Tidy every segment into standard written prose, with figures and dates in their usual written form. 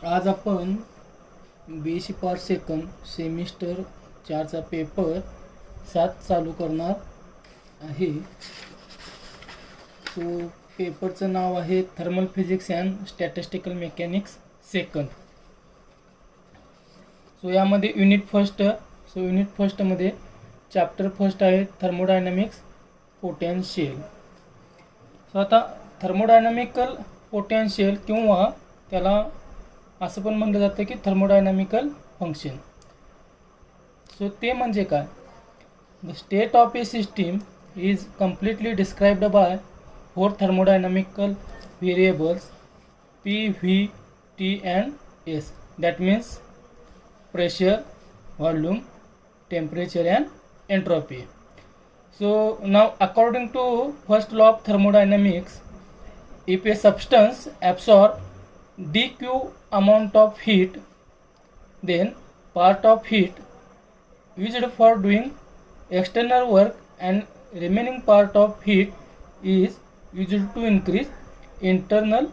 आज आपण BSc पर सेकंड सेमिस्टर 4चा पेपर 7 चालू करणार आहे. सो पेपरचं नाव आहे thermal physics and statistical mechanics second. So यामध्ये युनिट फर्स्टमध्ये चॅप्टर फर्स्ट आहे थर्मोडायनॅमिक्स पोटेन्शियल. सो आता थर्मोडायनॅमिकल पोटेन्शियल किंवा त्याला असं पण म्हटलं जातं की थर्मोडायनॅमिकल फंक्शन. सो ते म्हणजे काय? The state of a system is completely described bye 4 thermodynamical variables P, V, T and S. That means pressure, volume, temperature and entropy. So now according to first law of thermodynamics, if a substance absorbs dq amount of heat, then part of heat used for doing external work and remaining part of heat is used to increase internal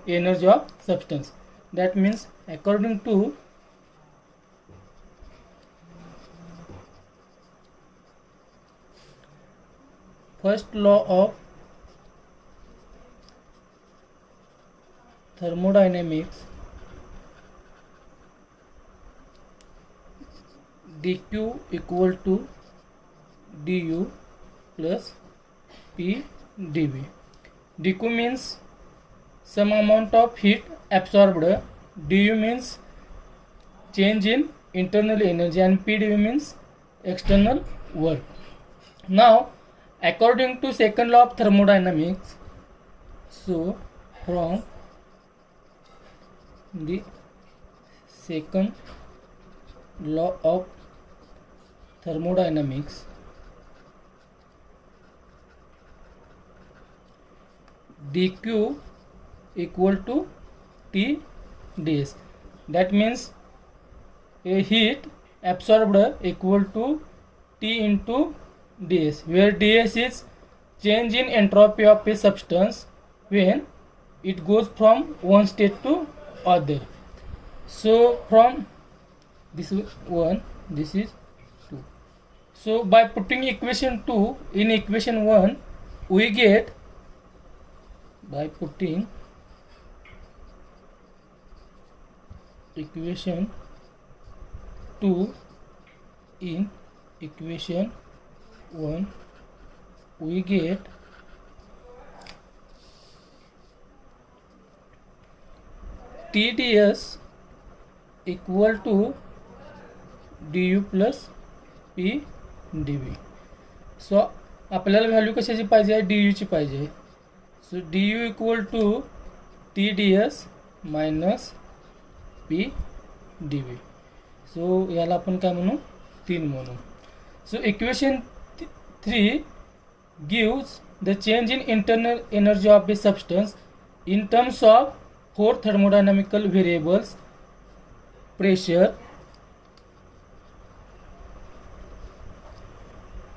energy of substance. That means according to first law of thermodynamics, dq equal to du plus p dv. dq means some amount of heat absorbed, du means change in internal energy, and pdv means external work. Now according to second law of thermodynamics, so from the second law of thermodynamics, dq equal to T ds. That means a heat absorbed equal to T into ds, where ds is change in entropy of a substance when it goes from one state to other. So from this one, this is 2. So by putting equation 2 in equation 1, we get, by putting equation 2 in equation 1, we get TdS equal to du plus p dv. So आपल्याला value कशाची पाहिजे आहे? du ची पाहिजे आहे. So du equal to TdS minus p dv. So याला आपण काय म्हणू? 3 म्हणू. So equation 3 gives the change in internal energy of a substance in terms of 4 thermodynamical variables: pressure,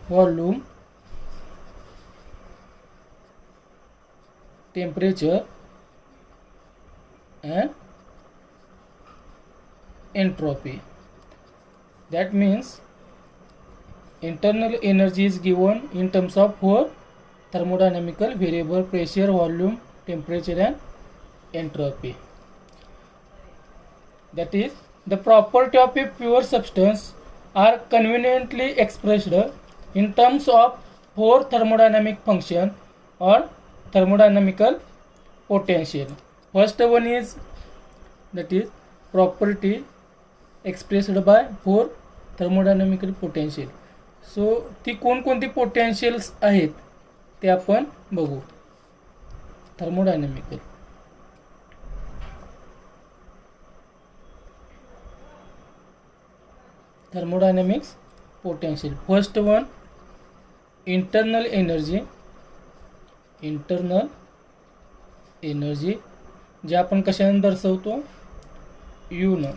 volume, temperature and entropy. That means internal energy is given in terms of 4 thermodynamical variable: pressure, volume, temperature and entropy. That is, the property of a pure substance are conveniently expressed in terms of 4 thermodynamic function or thermodynamical potential. First one is, that is, property expressed by 4 thermodynamical potential. So ती कोणकोणती potentials आहेत ते आपण बघू. Thermodynamical, thermodynamics potential. First one internal energy. Internal energy जे आपण कशाने दर्शवतो? यू न.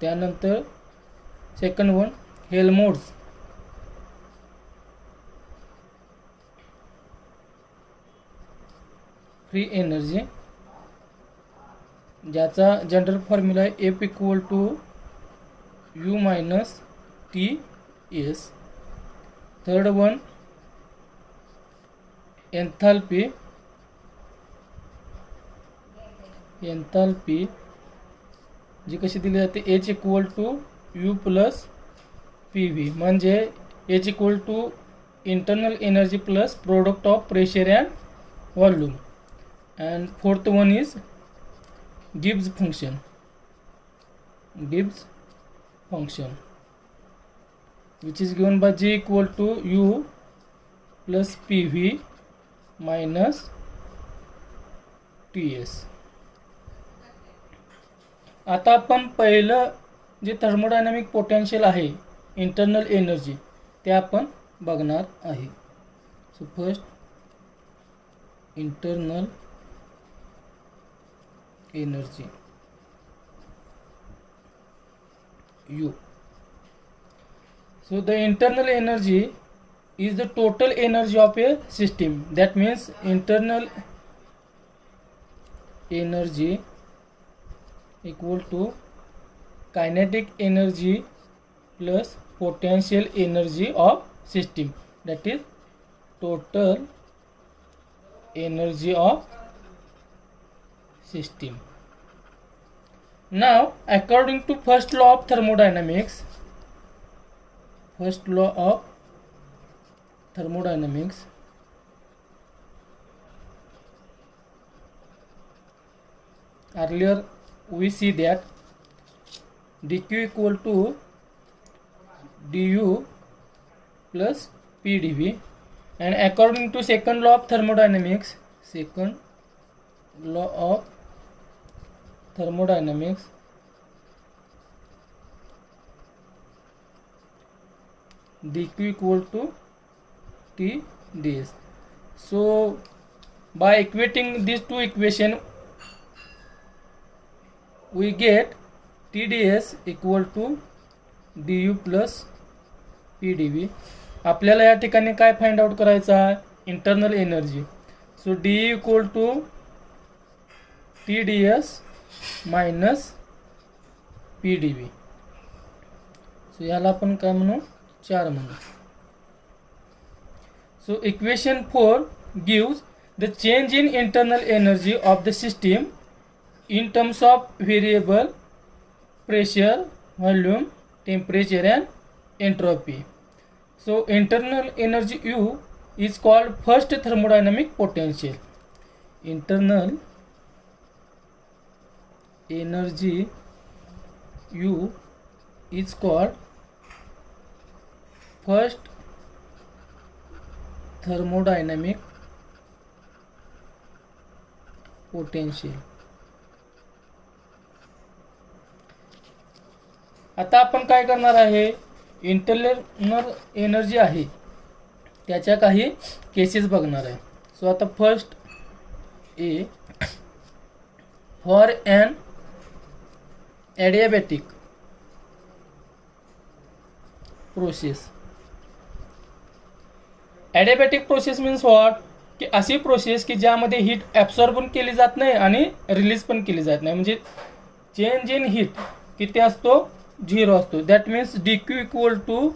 त्यानंतर second one Helmholtz. Free energy. ज्याचा जनरल फॉर्म्युला आहे F equal to U minus T S. Third one enthalpy जी कशी दिली जाते H equal to U plus P V, म्हणजे H equal to internal energy plus product of pressure and volume. And fourth one is Gibbs function which is given by G equal to U plus PV minus TS. आता आपण पहिलं जे thermodynamic potential आहे internal energy ते आपण बघणार आहे. So first internal energy U. So the internal energy is the total energy of a system. That means internal energy equal to kinetic energy plus potential energy of system. That is total energy of system. Now according to first law of thermodynamics, earlier we see that dq equal to du plus pdv, and according to second law of thermodynamics, dq equal to t ds. So by equating these two equations we get TDS equal to du plus pdv. आपल्याला या ठिकाणी काय find out करायचं आहे, internal energy. So d equal to TDS minus PDV. So याला आपण काय म्हणू, 4 म्हणू. So equation 4 gives the change in internal energy of the system in terms of variable pressure, volume, temperature and entropy. So internal energy U is called first thermodynamic potential. Internal energy U is called first thermodynamic potential. आता आपण काय करणार आहे, internal energy आहे त्याच्या काही cases बघणार आहे. सो आता first A, for an adiabatic process. Adiabatic process means what, की अशी प्रोसेस की ज्यामध्ये हीट ॲब्सॉर्ब पण केली जात नाही आणि रिलीज पण केली जात नाही, म्हणजे चेंज इन हीट किती असतो, 0 असतो. That means d q equal to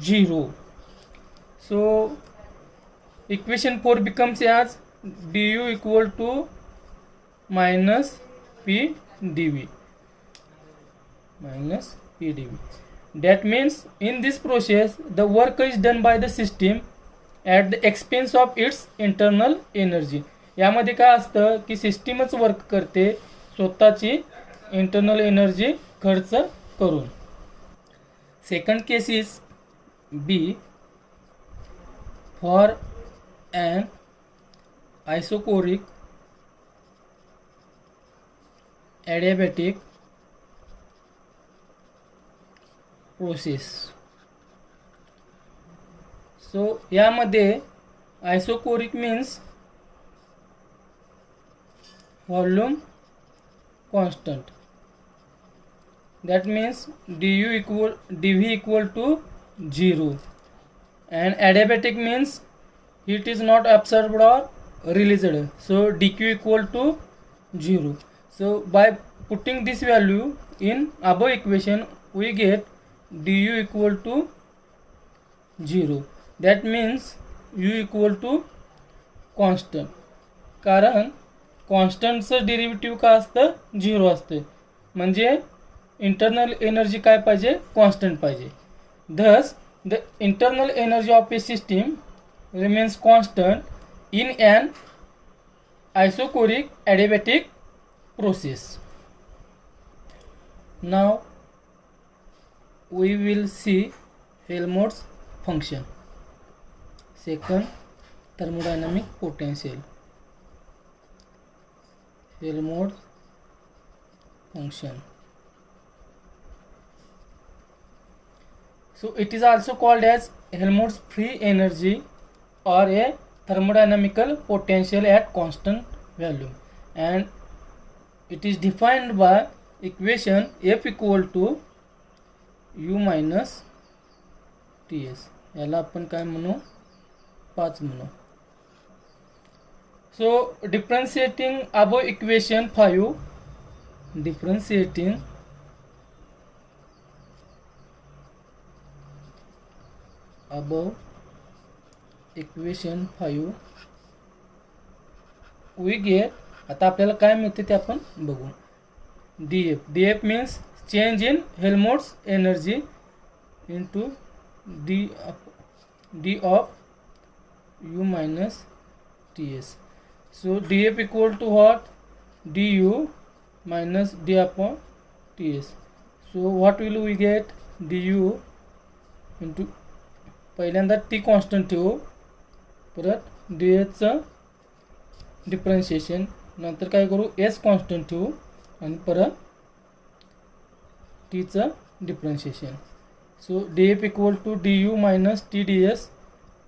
0. So equation 4 becomes as d you equal to minus P D v. That means in this process the work is done by the system at the expense of its internal energy. यामध्ये काय असतं की सिस्टीमच work करते स्वतःची internal energy खर्च करून. Second case is B, for an isochoric adiabatic process. So यामध्ये isochoric means volume constant. That means dV equal to 0, and adiabatic means heat is not absorbed or released, so dq equal to 0. So by putting this value in above equation, we get du equal to 0. That means u equal to constant, कारण कॉन्स्टंटचं derivative काय असतं, 0 असतं. म्हणजे internal energy काय पाहिजे, constant पाहिजे. Thus the internal energy of a system remains constant in an isochoric adiabatic process. Now we will see Helmholtz function. Second, thermodynamic potential. Helmholtz function. So it is also called as Helmholtz free energy or a thermodynamical potential at constant value, and it is defined by equation F equal to u minus Ts. याला आपण काय म्हणू, 5 म्हणू. So differentiating above equation 5, differentiating above equation 5 we get, आता आपल्याला काय मिळते ते आपण बघू. df means change in Helmholtz energy into d of u minus Ts. So df equal to what, du minus d upon Ts. So what will we get, du into, पहिल्यांदा T constant ठेवू, परत D एचचं differentiation, नंतर काय करू, S constant ठेवू आणि परत टीचं differentiation. So D F equal to d U minus T d S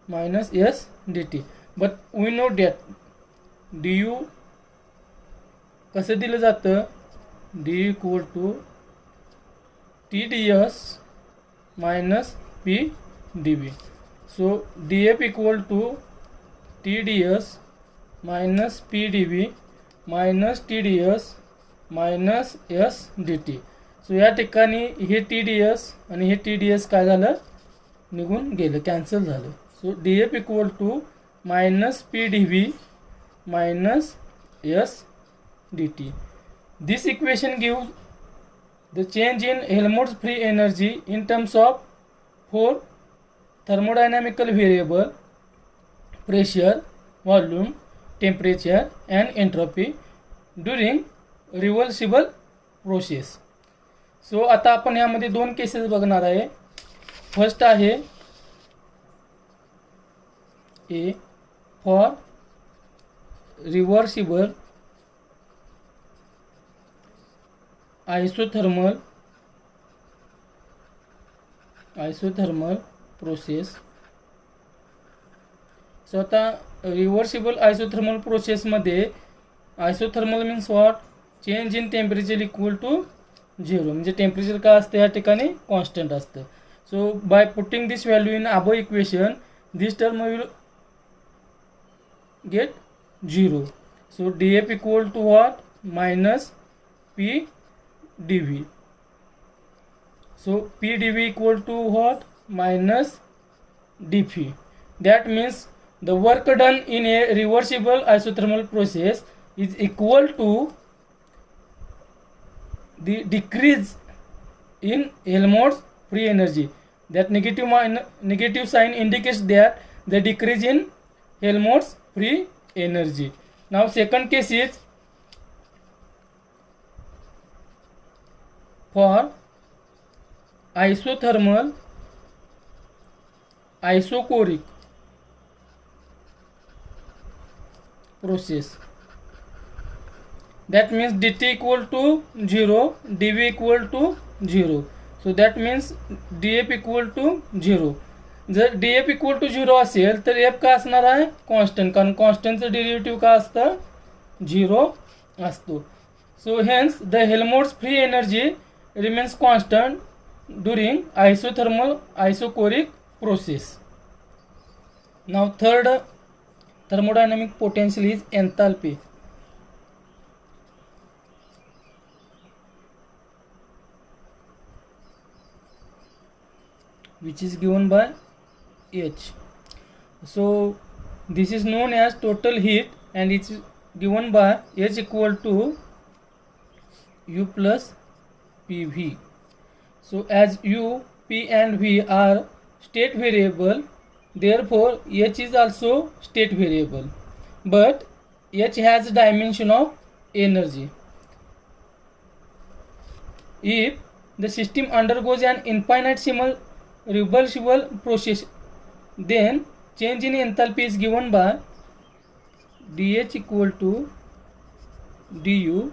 minus S d T. But we know that d U कसं दिलं जातं, d you equal to T d S minus P dv. So df equal to tds minus pdv minus tds minus s dt. सो या ठिकाणी हे tds आणि हे tds काय झालं, निघून गेलं, कॅन्सल झालं. सो df equal to minus pdv minus s dt. This equation gives the change in Helmholtz free energy in terms of 4 thermodynamical variable: pressure, volume, temperature and entropy during reversible process. सो आता आपण यामध्ये 2 cases बघणार आहे. First आहे a for reversible isothermal process. So आता reversible isothermal प्रोसेसमध्ये isothermal means what, change in temperature equal to 0, म्हणजे temperature काय असतं या ठिकाणी, कॉन्स्टंट असतं. So by putting this value in above equation, this term will get 0. So D F equal to what, minus P D V. So P D V equal to what, minus dphi. That means the work done in a reversible isothermal process is equal to the decrease in Helmholtz free energy. That negative sign indicates that the decrease in Helmholtz free energy. Now second case is for isothermal isochoric process. That means dt equal to 0, dv equal to 0. So that means df equal to 0. जर df equal to 0 असेल तर f काय असणार आहे, constant, कारण कॉन्स्टंटचं derivative काय असतं, 0 असतो. So hence the Helmholtz free energy remains constant during isochoric process. Now third thermodynamic potential is enthalpy. which is given by H. So this is known as total heat and it is given by H equal to U plus PV. So as U, P and V are state variable, therefore H is also state variable, but H has dimension of energy. If the system undergoes an infinitesimal reversible process, then change in enthalpy is given by dH equal to du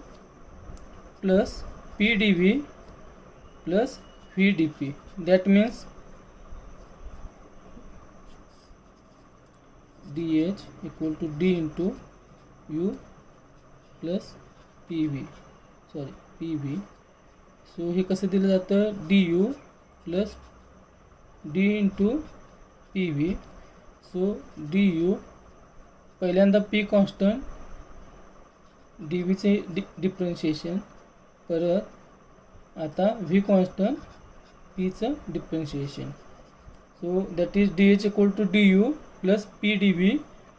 plus pdv plus vdp. That means dH equal to d into u plus pv. So हे कसं दिलं जातं du plus d into P V. So du पहिल्यांदा p constant D व्हीचे differentiation, परत आता v constant pचं differentiation. So that is dh equal to du plus p dv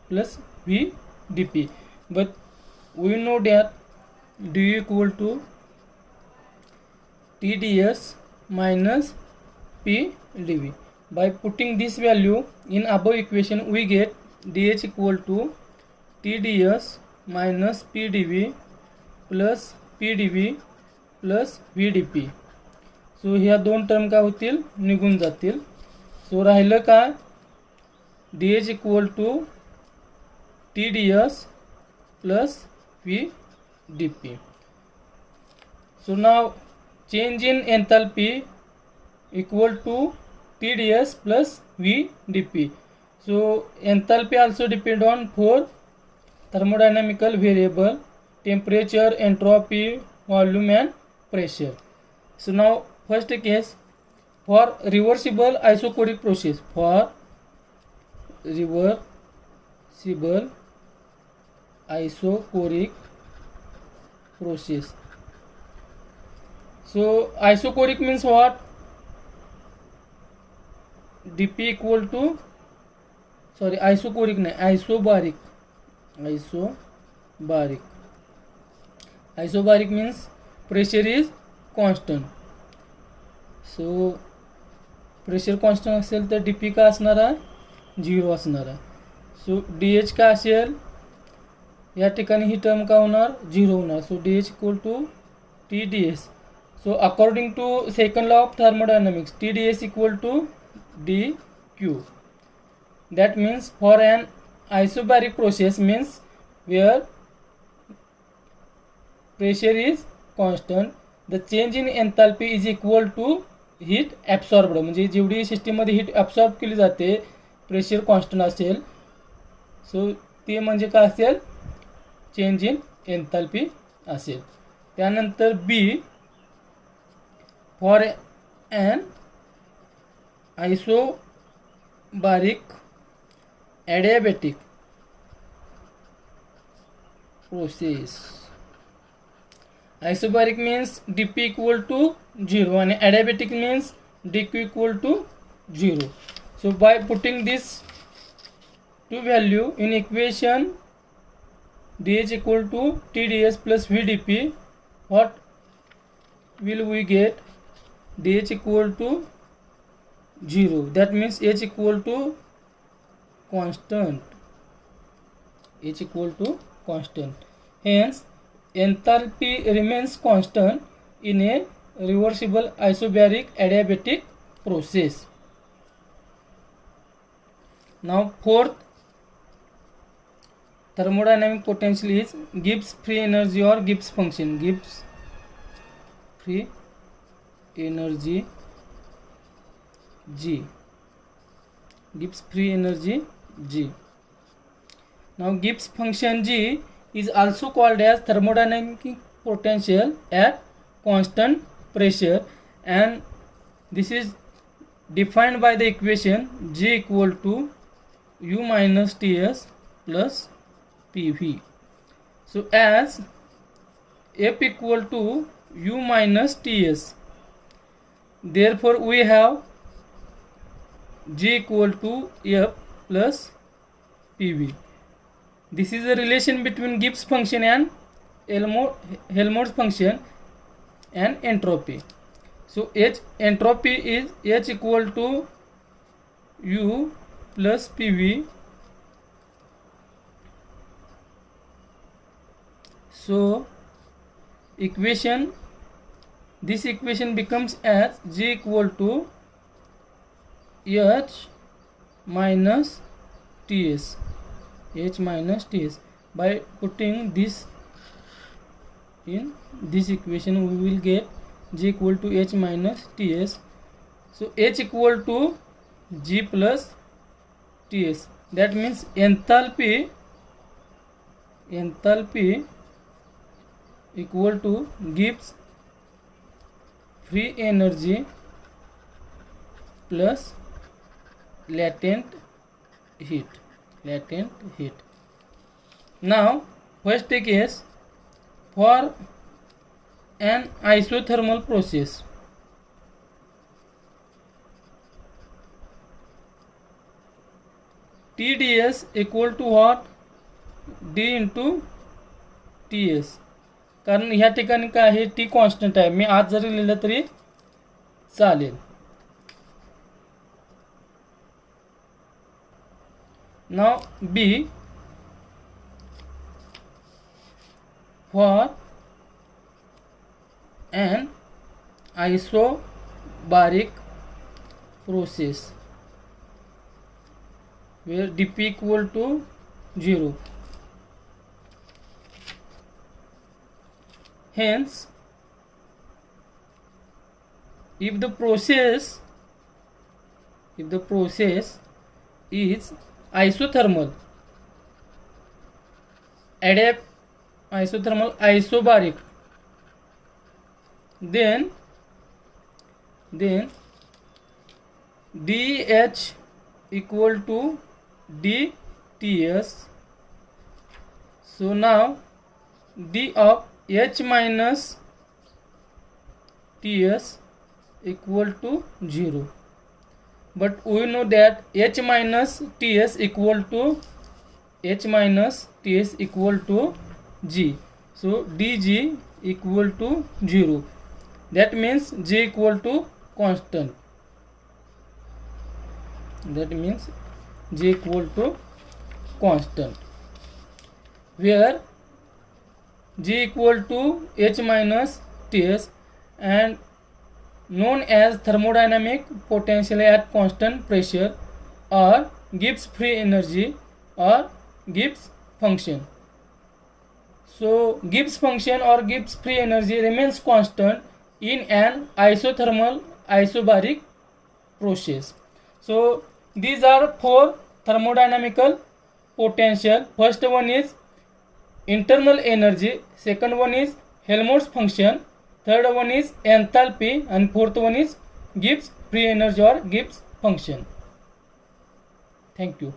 plus v dp. But we know that du equal to TdS minus PdV. By putting this value in above equation, we get dH equal to TdS minus PdV plus PdV plus VdP. सो ह्या दोन term काय होतील, निघून जातील. सो राहिलं काय, dH equal to TdS plus VdP. So now change in enthalpy equal to TdS plus VdP. So enthalpy also depend on 4 thermodynamical variable: temperature, entropy, volume and pressure. So now first case, for reversible isochoric process, for reversible isochoric process. So isochoric means what? dP equal to, sorry, isochoric nahi, isobaric means pressure is constant. So pressure constant असेल तर dP का असणार आहे, 0 असणार आहे. सो dH का असेल, या ठिकाणी ही टर्म का होणार, 0 होणार. So dH equal to TdS. So according to second law of thermodynamics, TdS equal to dQ. That means for an isobaric process, means where pressure is constant, the change in enthalpy is equal to heat absorbed. म्हणजे जेवढी सिस्टीममध्ये heat absorb केली जाते, pressure constant असेल, सो ते म्हणजे काय असेल, चेंज इन एन्थॅल्पी असेल. त्यानंतर B, for an isobaric adiabatic process. Isobaric means dP equal to 0 and adiabatic means dQ equal to 0. So by putting this two value in equation, dH equal to TdS plus VdP, what will we get? dH equal to 0. That means H equal to constant. H equal to constant. Hence enthalpy remains constant in a reversible isobaric adiabatic process. Now fourth thermodynamic potential is Gibbs free energy or Gibbs function. Gibbs free energy G. Gibbs free energy G. Now Gibbs function G is also called as thermodynamic potential at constant pressure, and this is defined by the equation G equal to U minus Ts plus PV. So as F equal to U minus Ts, therefore we have G equal to F plus PV. This is a relation between Gibbs function and Helmholtz function and entropy. So H entropy is H equal to U plus PV. So this equation becomes as G equal to H minus Ts. H minus Ts. By putting this in this equation, we will get G equal to H minus Ts. So H equal to G plus Ts. That means enthalpy equal to Gibbs free energy plus latent heat. Now first case, for an isothermal process, TdS equal to what? D into Ts. कारण ह्या ठिकाणी काय आहे, T constant आहे. मी आज जरी लिहिलं तरी चालेल. Now b, for an isobaric process where dp equal to 0. Hence, if the process is isothermal, isobaric, then dH equal to dTs. So now d of H minus Ts equal to 0. But we know that H minus Ts equal to G. So dG equal to 0. That means G equal to constant. Where G equal to H minus Ts and known as thermodynamic potential at constant pressure, or Gibbs free energy, or Gibbs function. So Gibbs function or Gibbs free energy remains constant in an isobaric process. So these are 4 thermodynamical potential. First one is internal energy, second one is Helmholtz function, third one is enthalpy, and fourth one is Gibbs free energy or Gibbs function. Thank you.